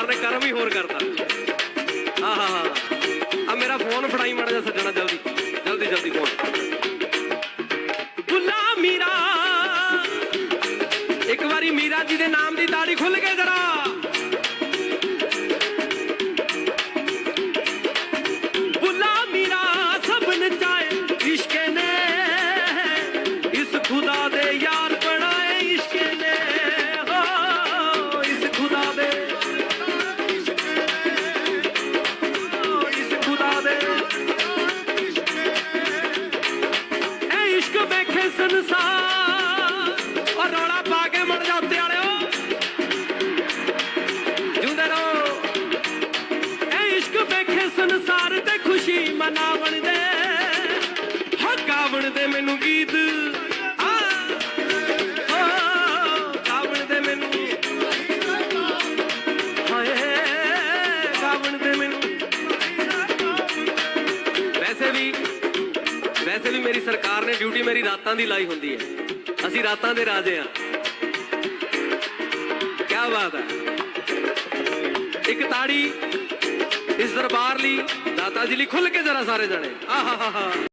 सरकार ने कर्म ही होर करता। हाँ हाँ हाँ, अब मेरा फोन फड़ाई माड़ा जा सज्जना, जल्दी जल्दी जल्दी फोन। बुला मीरा, एक बारी मीरा जी दे नाम दी ताड़ी खुल के जरा। बुला मीरा सब नचाए इश्क ने, इस खुदा दे यार बनाए इश्क ने, हो इस खुदा दे, इस खुदा दे ए इश्क वेखे संसार और रौला पा के मर जा उत्ते वाले जिंदे रहो। ए इश्क वेखे संसार ते खुशी मनावन दे, हो गावन दे मैनू गीत, गावन दे मैनू, हाय गावन दे मैनू। वैसे भी मेरी सरकार ने ड्यूटी मेरी रातां दी लाई हुंदी है, असीं रातां दे राजे हां। क्या बात है। एक ताड़ी इस दरबार ली, दाता जी ली खुल के जरा सारे जने। आहा हा हा।